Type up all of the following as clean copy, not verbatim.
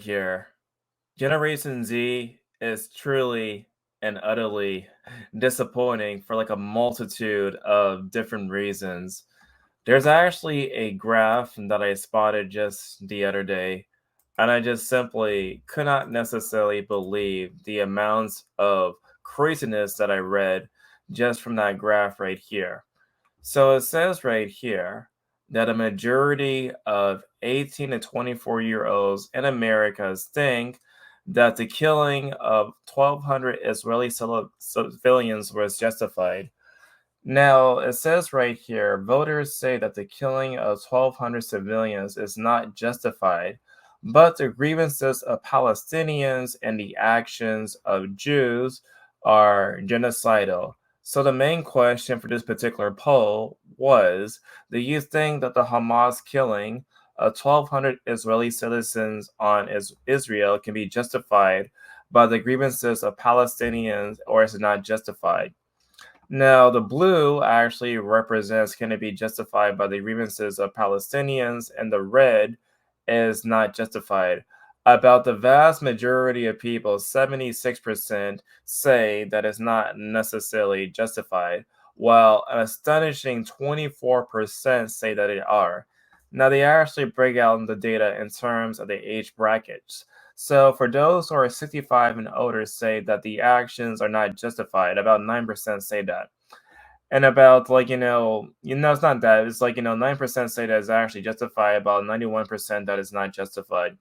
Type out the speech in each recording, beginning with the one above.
here. Generation Z is truly and utterly disappointing for like a multitude of different reasons. There's actually a graph that I spotted just the other day, and I just simply could not necessarily believe the amounts of craziness that I read just from that graph right here. So it says right here that a majority of 18 to 24-year-olds in America think that the killing of 1,200 Israeli civilians was justified. Now, it says right here voters say that the killing of 1,200 civilians is not justified, but the grievances of Palestinians and the actions of Jews are genocidal. So, the main question for this particular poll was, do you think that the Hamas killing of 1,200 Israeli citizens on Israel can be justified by the grievances of Palestinians, or is it not justified? Now, the blue actually represents can it be justified by the grievances of Palestinians, and the red is not justified. About the vast majority of people, 76%, say that it's not necessarily justified, while an astonishing 24% say that it are. Now, they actually break out the data in terms of the age brackets. So for those who are 65 and older say that the actions are not justified. About 9% say that. And about it's not that. It's 9% say that is actually justified. About 91% that is not justified.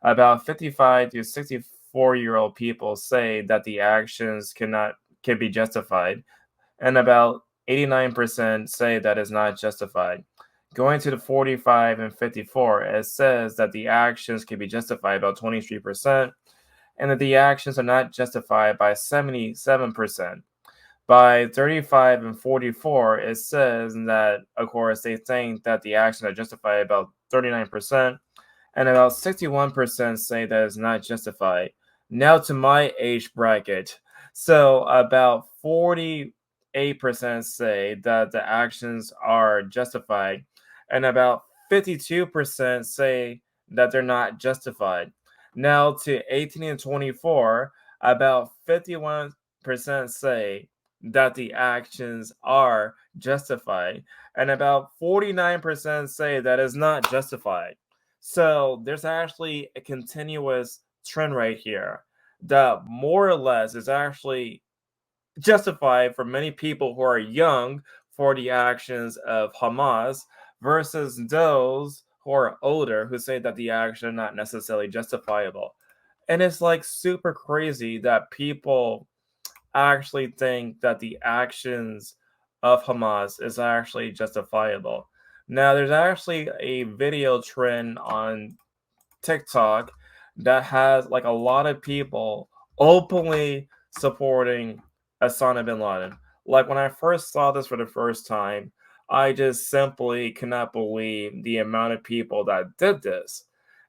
About 55 to 64-year-old people say that the actions can be justified. And about 89% say that is not justified. Going to the 45 and 54, it says that the actions can be justified about 23%, and that the actions are not justified by 77%. By 35 and 44, it says that, of course, they think that the actions are justified about 39%, and about 61% say that it's not justified. Now to my age bracket. So about 48% say that the actions are justified, and about 52% say that they're not justified. Now to 18 and 24, about 51% say that the actions are justified, and about 49% say that it's not justified. So there's actually a continuous trend right here that more or less is actually justified for many people who are young for the actions of Hamas versus those who are older who say that the actions are not necessarily justifiable. And it's like super crazy that people actually think that the actions of Hamas is actually justifiable. Now, there's actually a video trend on TikTok that has like a lot of people openly supporting Osama bin Laden. Like when I first saw this for the first time, I just simply cannot believe the amount of people that did this.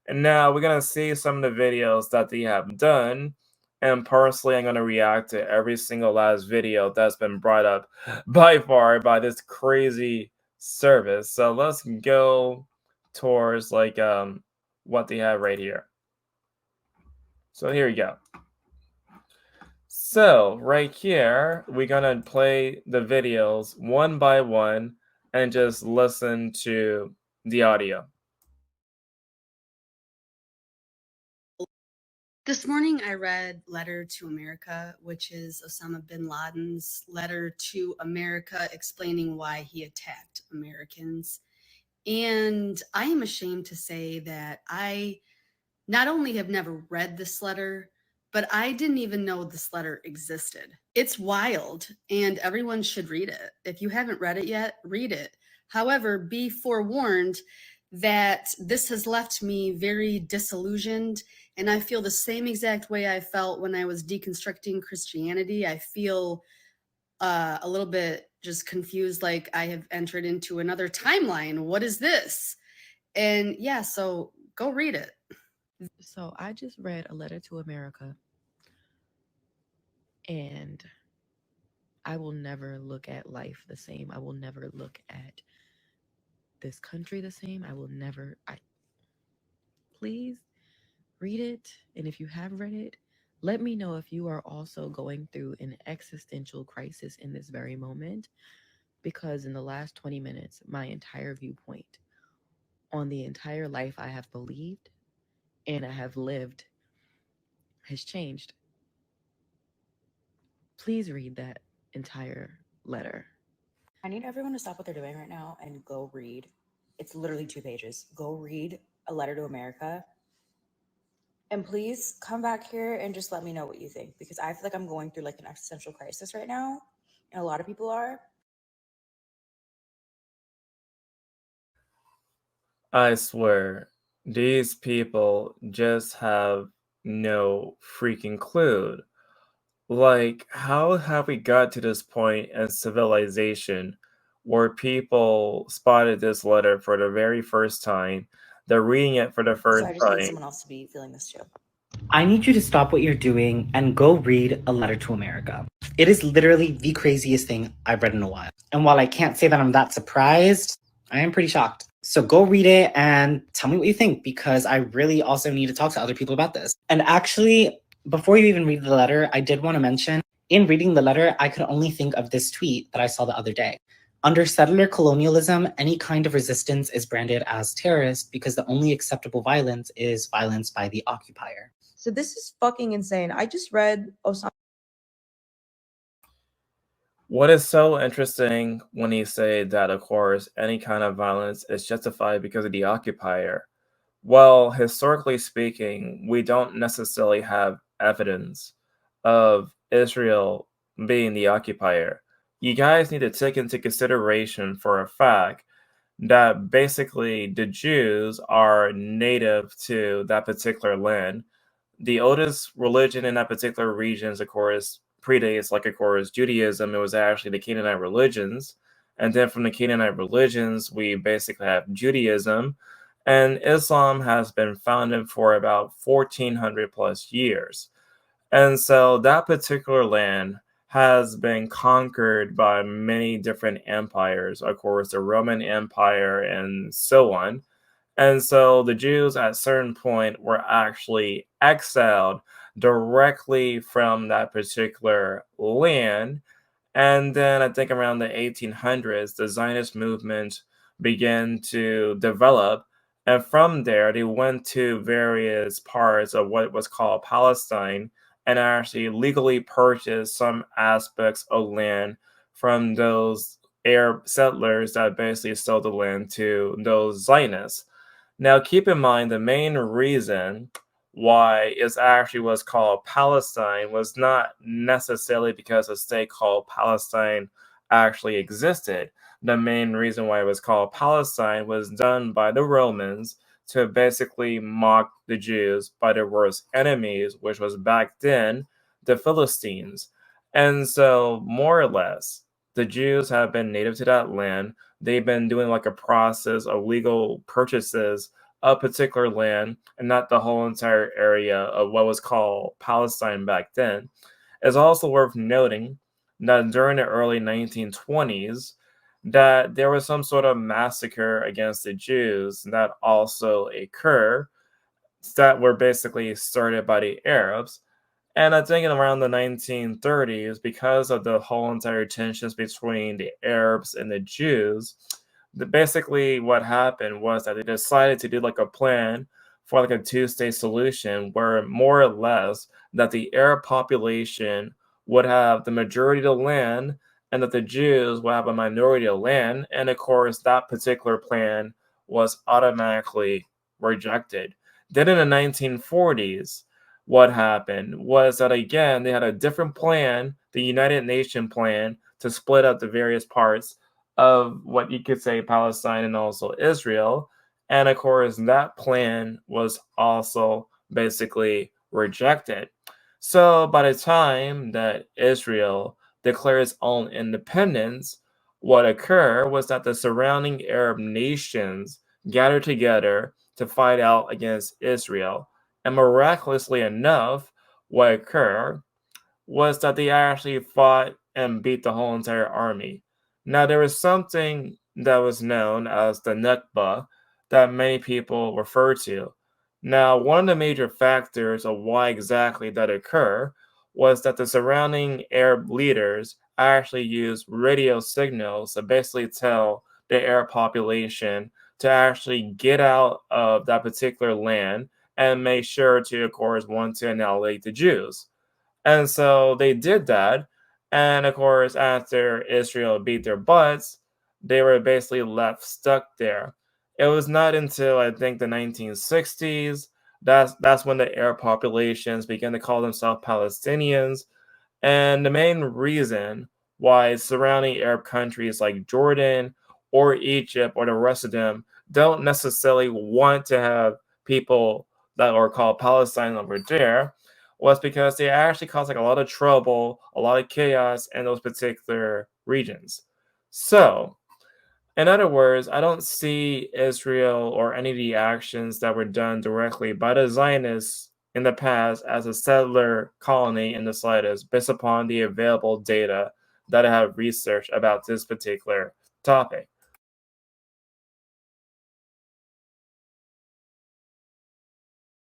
And now we're gonna see some of the videos that they have done. And personally, I'm gonna react to every single last video that's been brought up by far by this crazy service. So let's go towards what they have right here. So here we go. So right here, we're gonna play the videos one by one and just listen to the audio. This morning, I read Letter to America, which is Osama bin Laden's letter to America explaining why he attacked Americans. And I am ashamed to say that I not only have never read this letter, but I didn't even know this letter existed. It's wild, and everyone should read it. If you haven't read it yet, read it. However, be forewarned that this has left me very disillusioned, and I feel the same exact way I felt when I was deconstructing Christianity. I feel a little bit just confused, like I have entered into another timeline. What is this? And yeah, so go read it. So I just read A Letter to America, and I will never look at life the same. I will never look at this country the same. I will never, I please Read it, and if you have read it, let me know if you are also going through an existential crisis in this very moment, because in the last 20 minutes, my entire viewpoint on the entire life I have believed and I have lived has changed. Please read that entire letter. I need everyone to stop what they're doing right now and go read. It's literally 2 pages. Go read A Letter to America. And please come back here and just let me know what you think, because I feel like I'm going through like an existential crisis right now. And a lot of people are. I swear, these people just have no freaking clue. Like, how have we got to this point in civilization where people spotted this letter for the very first time? They're reading it for the So first I just need time. someone else to be feeling this too. I need you to stop what you're doing and go read A Letter to America. It is literally the craziest thing I've read in a while. And while I can't say that I'm that surprised, I am pretty shocked. So go read it and tell me what you think, because I really also need to talk to other people about this. And actually, before you even read the letter, I did want to mention, in reading the letter, I could only think of this tweet that I saw the other day. Under settler colonialism, any kind of resistance is branded as terrorist because the only acceptable violence is violence by the occupier. So this is fucking insane. I just read Osama. What is so interesting when you say that, of course, any kind of violence is justified because of the occupier? Well, historically speaking, we don't necessarily have evidence of Israel being the occupier. You guys need to take into consideration for a fact that basically the Jews are native to that particular land. The oldest religion in that particular region, of course, predates, like, of course, Judaism. It was actually the Canaanite religions. And then from the Canaanite religions, we basically have Judaism. And Islam has been founded for about 1400 plus years. And so that particular land has been conquered by many different empires, of course, the Roman Empire and so on. And so the Jews at a certain point were actually exiled directly from that particular land. And then I think around the 1800s, the Zionist movement began to develop. And from there, they went to various parts of what was called Palestine and actually legally purchased some aspects of land from those Arab settlers that basically sold the land to those Zionists. Now, keep in mind the main reason why it actually was called Palestine was not necessarily because a state called Palestine actually existed. The main reason why it was called Palestine was done by the Romans to basically mock the Jews by their worst enemies, which was back then the Philistines. And so, more or less, the Jews have been native to that land. They've been doing like a process of legal purchases of particular land and not the whole entire area of what was called Palestine back then. It's also worth noting that during the early 1920s, that there was some sort of massacre against the Jews that also occurred that were basically started by the Arabs. And I think in around the 1930s, because of the whole entire tensions between the Arabs and the Jews, basically what happened was that they decided to do like a plan for like a two-state solution where more or less that the Arab population would have the majority of the land and that the Jews would have a minority of land. And of course, that particular plan was automatically rejected. Then in the 1940s, what happened was that again, they had a different plan, the United Nations plan, to split up the various parts of what you could say Palestine and also Israel. And of course, that plan was also basically rejected. So by the time that Israel declared its own independence, what occurred was that the surrounding Arab nations gathered together to fight out against Israel. And miraculously enough, what occurred was that they actually fought and beat the whole entire army. Now, there was something that was known as the Nakba that many people refer to. Now, one of the major factors of why exactly that occurred was that the surrounding Arab leaders actually used radio signals to basically tell the Arab population to actually get out of that particular land and make sure to, of course, want to annihilate the Jews. And so they did that. And of course, after Israel beat their butts, they were basically left stuck there. It was not until I think the 1960s that's when the Arab populations began to call themselves Palestinians. And the main reason why surrounding Arab countries like Jordan or Egypt or the rest of them don't necessarily want to have people that are called Palestine over there was because they actually caused like a lot of trouble, a lot of chaos in those particular regions. So, in other words, I don't see Israel or any of the actions that were done directly by the Zionists in the past as a settler colony in the slightest, based upon the available data that I have researched about this particular topic.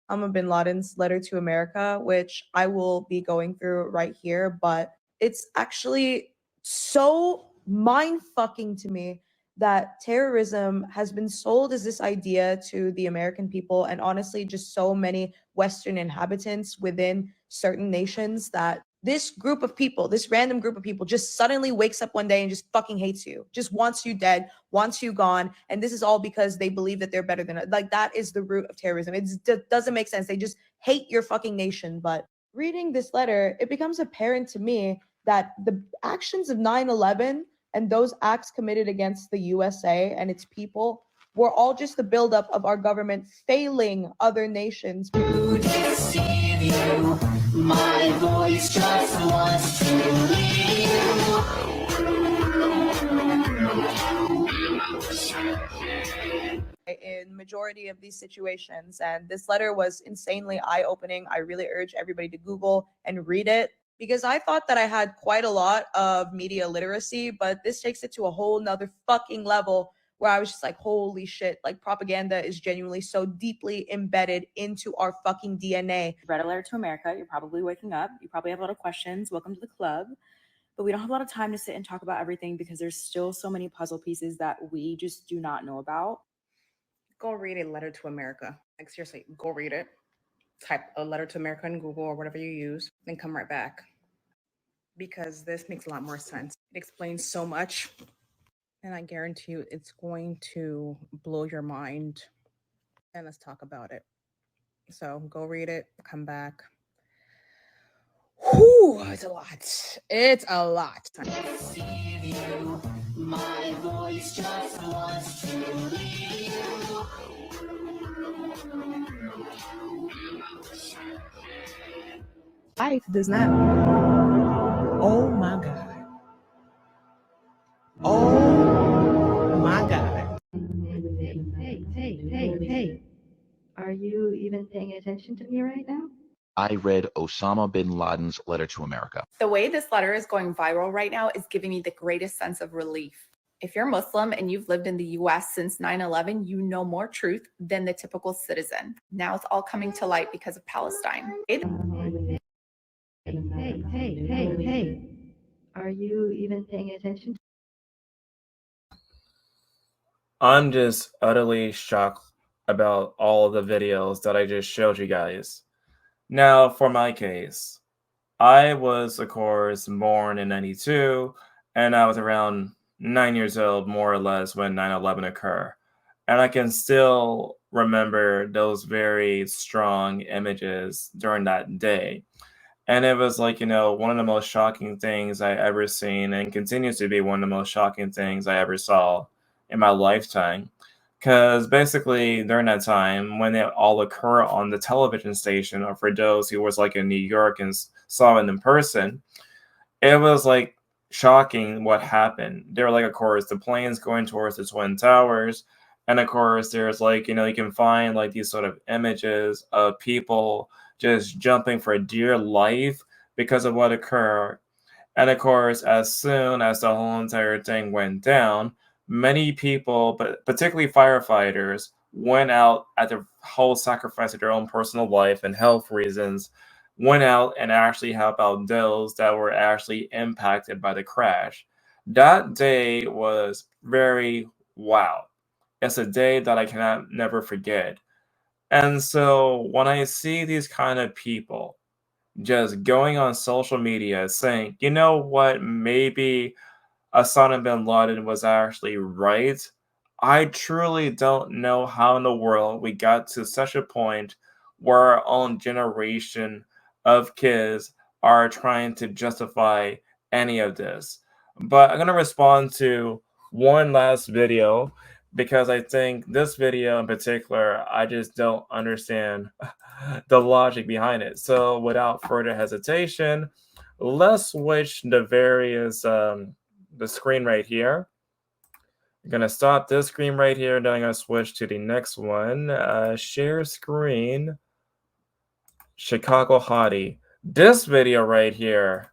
Osama bin Laden's letter to America, which I will be going through right here, but it's actually so mind fucking to me that terrorism has been sold as this idea to the American people and honestly just so many Western inhabitants within certain nations that this group of people, this random group of people just suddenly wakes up one day and just fucking hates you, just wants you dead, wants you gone. And this is all because they believe that they're better than us. Like, that is the root of terrorism. It doesn't make sense. They just hate your fucking nation. But reading this letter, it becomes apparent to me that the actions of 9/11 and those acts committed against the USA and its people were all just the buildup of our government failing other nations. My voice just wants to leave in majority of these situations, and this letter was insanely eye-opening. I really urge everybody to Google and read it because I thought that I had quite a lot of media literacy, but this takes it to a whole nother fucking level where I was just like, holy shit, like propaganda is genuinely so deeply embedded into our fucking DNA. Read a letter to America. You're probably waking up. You probably have a lot of questions. Welcome to the club. But we don't have a lot of time to sit and talk about everything because there's still so many puzzle pieces that we just do not know about. Go read a letter to America. Like, seriously, go read it. Type a letter to America in Google or whatever you use, then come right back. Because this makes a lot more sense. It explains so much. And I guarantee you it's going to blow your mind. And let's talk about it. So go read it, come back. Whew, it's a lot. It's a lot. My voice just wants to leave you. Life does not. Oh my God. Oh my God. Hey. Are you even paying attention to me right now? I read Osama bin Laden's letter to America. The way this letter is going viral right now is giving me the greatest sense of relief. If you're Muslim and you've lived in the US since 9/11, you know more truth than the typical citizen. Now it's all coming to light because of Palestine. Hey. Are you even paying attention? I'm just utterly shocked about all of the videos that I just showed you guys. Now, for my case, I was, of course, born in 92, and I was around 9 years old, more or less, when 9/11 occurred. And I can still remember those very strong images during that day. And it was like, one of the most shocking things I ever seen, and continues to be one of the most shocking things I ever saw in my lifetime. Because basically, during that time, when it all occurred on the television station, or for those who was like in New York and saw it in person, it was like shocking what happened. There were like, of course, the planes going towards the Twin Towers. And of course, there's like, you can find like these sort of images of people just jumping for dear life because of what occurred. And of course, as soon as the whole entire thing went down, many people, but particularly firefighters, went out at the whole sacrifice of their own personal life and health reasons, went out and actually helped out those that were actually impacted by the crash. That day was very wow. It's a day that I cannot never forget. And so when I see these kind of people just going on social media saying, you know what, maybe Osama bin Laden was actually right. I truly don't know how in the world we got to such a point where our own generation of kids are trying to justify any of this. But I'm going to respond to one last video because I think this video in particular, I just don't understand the logic behind it. So without further hesitation, let's switch the screen right here. I'm gonna stop this screen right here, then I'm gonna switch to the next one. Share screen, Chicago Hottie. This video right here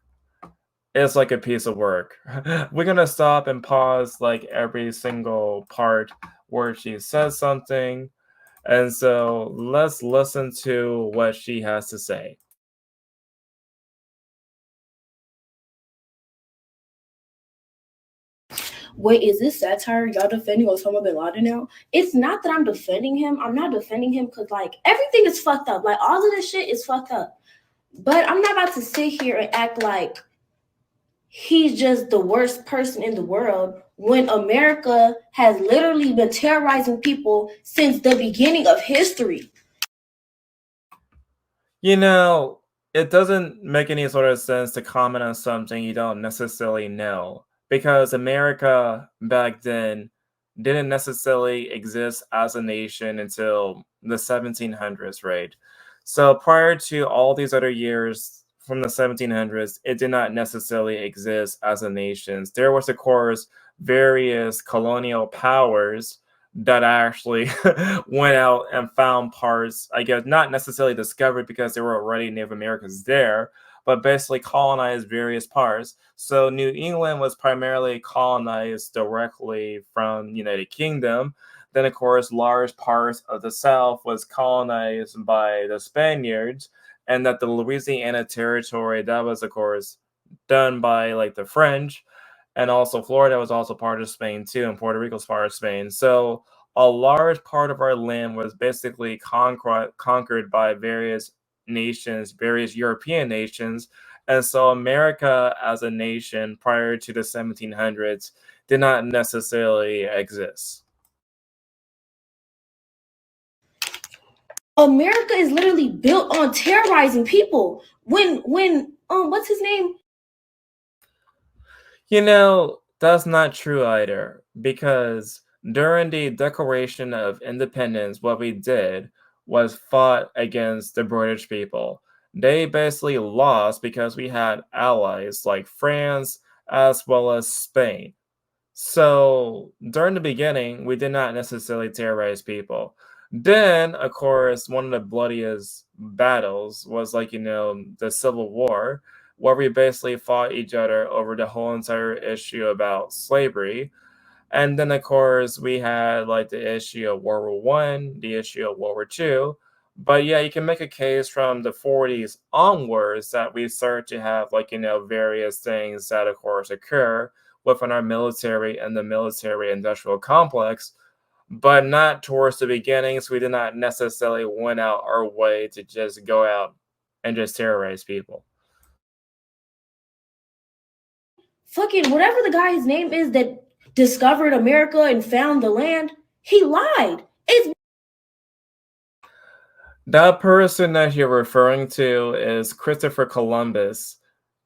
is like a piece of work. We're gonna stop and pause like every single part where she says something. And so let's listen to what she has to say. Wait, is this satire? Y'all defending Osama bin Laden now? It's not that I'm defending him. I'm not defending him because, like, everything is fucked up. Like, all of this shit is fucked up. But I'm not about to sit here and act like he's just the worst person in the world when America has literally been terrorizing people since the beginning of history. You know, it doesn't make any sort of sense to comment on something you don't necessarily know because America back then didn't necessarily exist as a nation until the 1700s, right? So prior to all these other years from the 1700s, it did not necessarily exist as a nation. There was, of course, various colonial powers that actually went out and found parts, I guess, not necessarily discovered because there were already Native Americans there, but basically colonized various parts. So New England was primarily colonized directly from United Kingdom. Then, of course, large parts of the South was colonized by the Spaniards, and that the Louisiana Territory, that was, of course, done by like the French, and also Florida was also part of Spain too, and Puerto Rico was part of Spain. So a large part of our land was basically conquered by various nations, various European nations. And so America as a nation prior to the 1700s did not necessarily exist. America is literally built on terrorizing people. When what's his name? You know, that's not true either, because during the Declaration of Independence, what we did was fought against the British people. They basically lost because we had allies like France as well as Spain. So during the beginning, we did not necessarily terrorize people. Then, of course, one of the bloodiest battles was like, the Civil War, where we basically fought each other over the whole entire issue about slavery. And then, of course, we had like the issue of World War One, the issue of World War Two. But yeah, you can make a case from the 40s onwards that we start to have like, various things that, of course, occur within our military and the military industrial complex, but not towards the beginnings. We did not necessarily went out our way to just go out and just terrorize people. Fucking whatever the guy's name is that discovered America and found the land, he lied. It's That person that you're referring to is Christopher Columbus.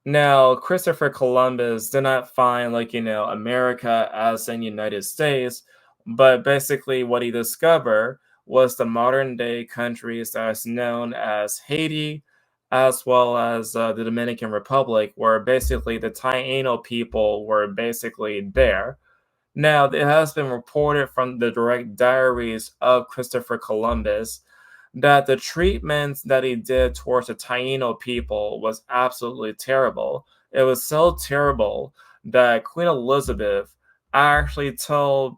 Now, Christopher Columbus did not find, like, America as in United States, but basically what he discovered was the modern day countries that's known as Haiti, as well as the Dominican Republic, where basically the Taino people were basically there. Now, it has been reported from the direct diaries of Christopher Columbus that the treatment that he did towards the Taino people was absolutely terrible. It was so terrible that Queen Elizabeth actually told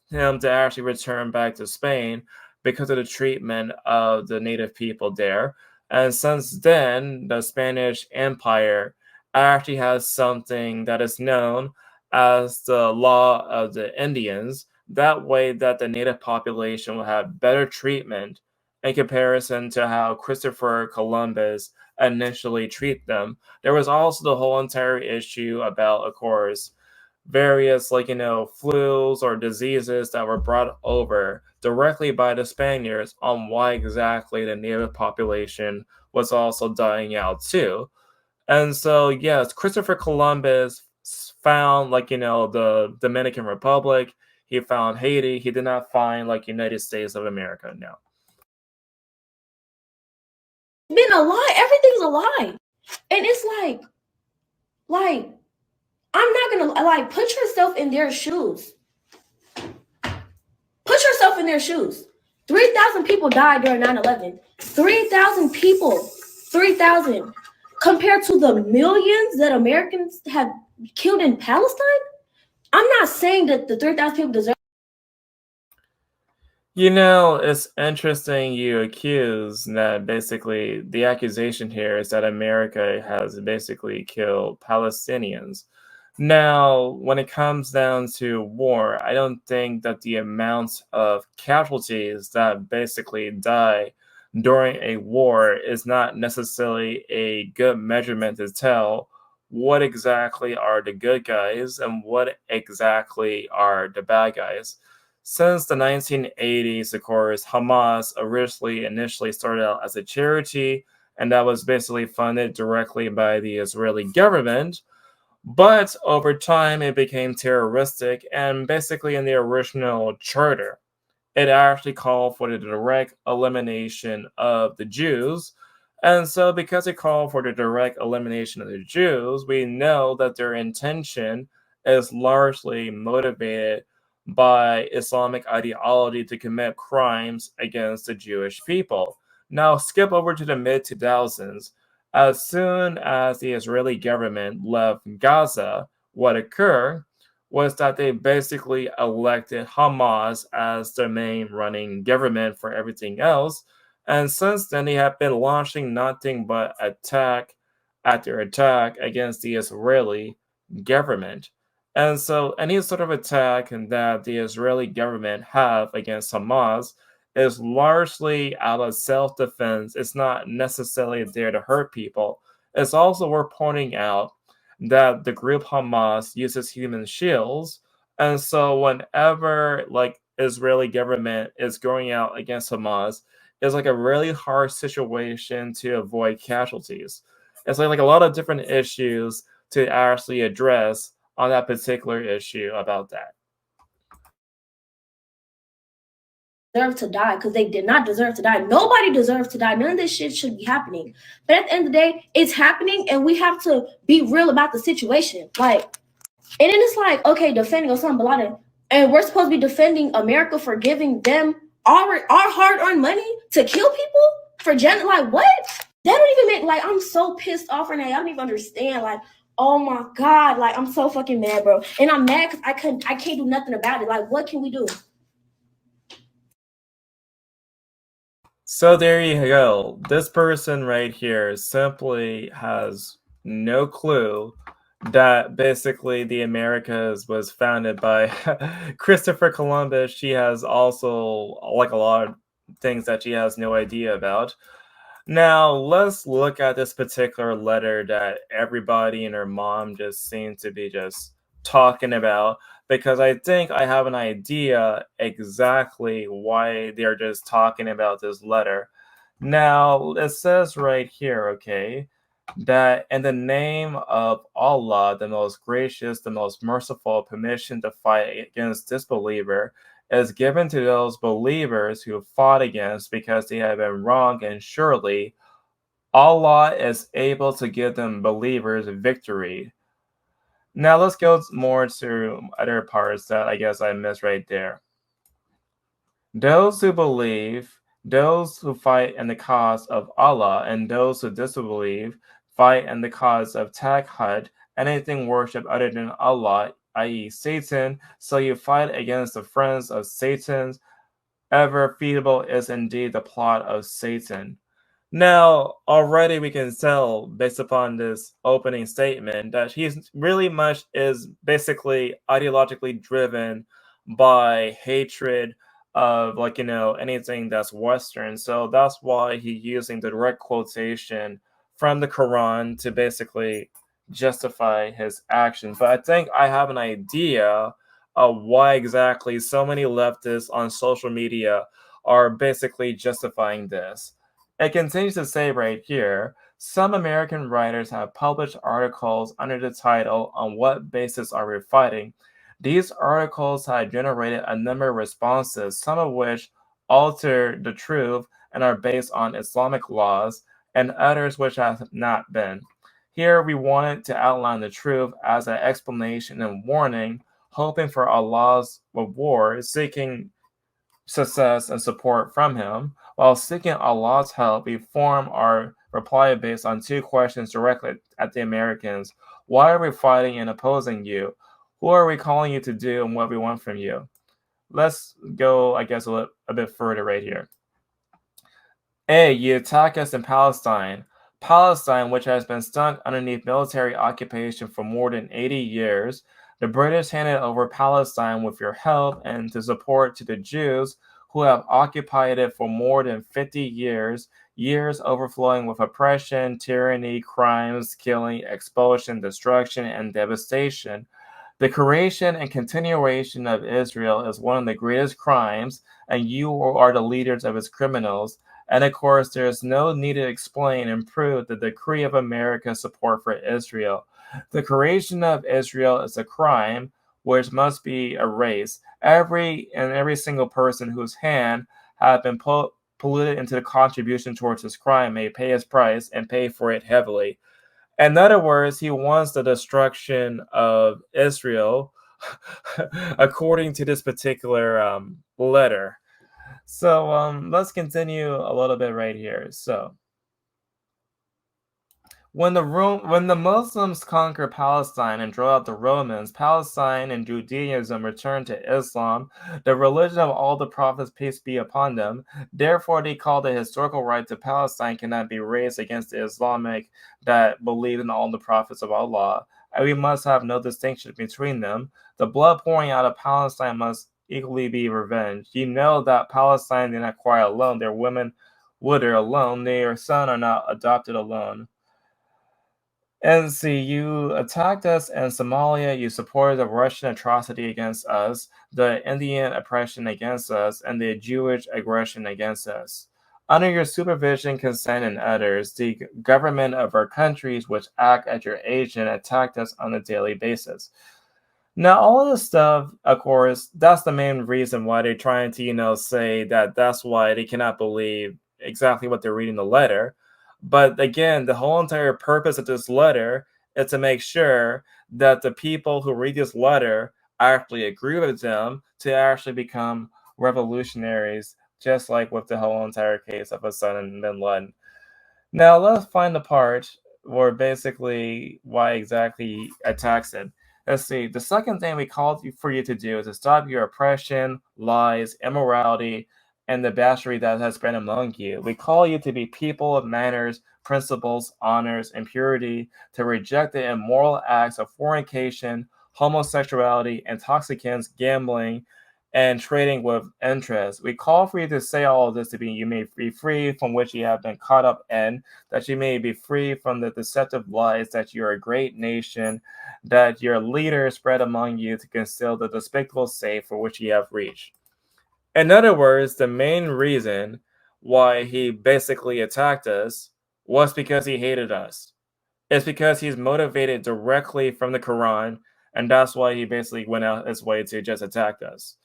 him to actually return back to Spain because of the treatment of the native people there. And since then, the Spanish Empire actually has something that is known as the law of the Indians. That way that the native population will have better treatment in comparison to how Christopher Columbus initially treat them. There was also the whole entire issue about, of course, various flus or diseases that were brought over directly by the Spaniards on why exactly the native population was also dying out too. And so yes, Christopher Columbus found the Dominican Republic, he found Haiti, he did not find United States of America. No. Been a lie. Everything's a lie. And it's like, I'm not gonna put yourself in their shoes. Put yourself in their shoes. 3,000 people died during 9/11. 3,000 people. 3,000. Compared to the millions that Americans have killed in Palestine? I'm not saying that the 3,000 people deserve. It's interesting you accuse that basically the accusation here is that America has basically killed Palestinians. Now, when it comes down to war, I don't think that the amount of casualties that basically die during a war is not necessarily a good measurement to tell what exactly are the good guys and what exactly are the bad guys. Since the 1980s, of course, Hamas originally initially started out as a charity, and that was basically funded directly by the Israeli government. But over time, it became terroristic, and basically, in the original charter, it actually called for the direct elimination of the Jews. And so, because it called for the direct elimination of the Jews, we know that their intention is largely motivated by Islamic ideology to commit crimes against the Jewish people. Now, skip over to the mid 2000s. As soon as the Israeli government left Gaza, what occurred was that they basically elected Hamas as their main running government for everything else. And since then, they have been launching nothing but attack after attack against the Israeli government. And so, any sort of attack that the Israeli government have against Hamas is largely out of self-defense. It's not necessarily there to hurt people. It's also worth pointing out that the group Hamas uses human shields, and so whenever Israeli government is going out against Hamas, it's a really hard situation to avoid casualties. It's like a lot of different issues to actually address on that particular issue about that. Deserve to die because they did not deserve to die. Nobody deserves to die. None of this shit should be happening. But at the end of the day, it's happening, and we have to be real about the situation. And then it's okay, defending Osama bin Laden, and we're supposed to be defending America for giving them our hard-earned money to kill people for what? That don't even make I'm so pissed off right now. I don't even understand. Oh my god, I'm so fucking mad, bro. And I'm mad because I can't do nothing about it. What can we do? So there you go. This person right here simply has no clue that basically the Americas was founded by Christopher Columbus. She has also a lot of things that she has no idea about. Now, let's look at this particular letter that everybody and her mom just seem to be just talking about, because I think I have an idea exactly why they're just talking about this letter. Now, it says right here, okay, that in the name of Allah, the most gracious, the most merciful, permission to fight against disbeliever is given to those believers who fought against because they have been wrong, and surely Allah is able to give them believers victory. Now let's go more to other parts that I guess I missed right there. Those who believe, those who fight in the cause of Allah, and those who disbelieve, fight in the cause of Takhut, anything worshipped other than Allah, i.e. Satan, so you fight against the friends of Satan. Ever feasible is indeed the plot of Satan. Now, already we can tell, based upon this opening statement, that he's really much is basically ideologically driven by hatred of, like, anything that's Western. So that's why he's using the direct quotation from the Quran to basically justify his actions. But I think I have an idea of why exactly so many leftists on social media are basically justifying this. It continues to say right here, some American writers have published articles under the title On What Basis Are We Fighting? These articles have generated a number of responses, some of which alter the truth and are based on Islamic laws, and others which have not been. Here we wanted to outline the truth as an explanation and warning, hoping for Allah's reward, seeking success and support from Him. While seeking Allah's help, we form our reply based on two questions directly at the Americans. Why are we fighting and opposing you? Who are we calling you to do and what we want from you? Let's go, I guess, a bit further right here. A, you attack us in Palestine. Palestine, which has been stuck underneath military occupation for more than 80 years, the British handed over Palestine with your help and to support to the Jews who have occupied it for more than 50 years, years overflowing with oppression, tyranny, crimes, killing, expulsion, destruction, and devastation. The creation and continuation of Israel is one of the greatest crimes, and you are the leaders of its criminals. And of course, there is no need to explain and prove the decree of America's support for Israel. The creation of Israel is a crime which must be erased. Every single person whose hand have been polluted into the contribution towards this crime may pay his price and pay for it heavily. In other words, he wants the destruction of Israel, according to this particular letter. So let's continue a little bit right here. So when the Muslims conquered Palestine and drove out the Romans, Palestine and Judaism returned to Islam, the religion of all the prophets, peace be upon them. Therefore, they called the historical right to Palestine cannot be raised against the Islamic that believe in all the prophets of Allah, and we must have no distinction between them. The blood pouring out of Palestine must equally be revenged. You know that Palestine did not cry alone; their women wither alone; their sons are not adopted alone. And see, you attacked us in Somalia, you supported the Russian atrocity against us, the Indian oppression against us, and the Jewish aggression against us. Under your supervision, consent, and others, the government of our countries, which act as your agent, attacked us on a daily basis. Now, all of this stuff, of course, that's the main reason why they're trying to, say that that's why they cannot believe exactly what they're reading the letter. But again, the whole entire purpose of this letter is to make sure that the people who read this letter actually agree with them to actually become revolutionaries, just like with the whole entire case of Osama bin Laden. Now, let's find the part where basically why exactly he attacks it. Let's see. The second thing we called for you to do is to stop your oppression, lies, immorality, and the bastard that has spread among you. We call you to be people of manners, principles, honors, and purity, to reject the immoral acts of fornication, homosexuality, intoxicants, gambling, and trading with interest. We call for you to say all of this to be you may be free from which you have been caught up in, that you may be free from the deceptive lies that you are a great nation, that your leaders spread among you to conceal the despicable state for which you have reached. In other words, the main reason why he basically attacked us was because he hated us. It's because he's motivated directly from the Quran, and that's why he basically went out his way to just attack us.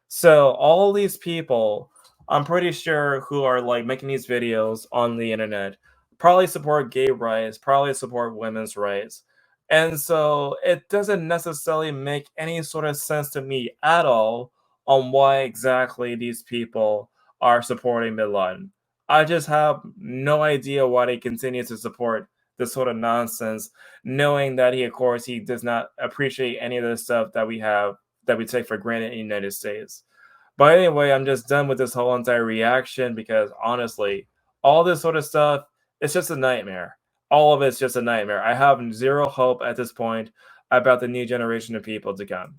So all these people, I'm pretty sure, who are like making these videos on the internet, probably support gay rights, probably support women's rights. And so it doesn't necessarily make any sort of sense to me at all on why exactly these people are supporting bin Laden. I just have no idea why they continue to support this sort of nonsense, knowing that he, of course, he does not appreciate any of the stuff that we have, that we take for granted in the United States. But anyway, I'm just done with this whole entire reaction because honestly, all this sort of stuff, it's just a nightmare. All of it's just a nightmare. I have zero hope at this point about the new generation of people to come.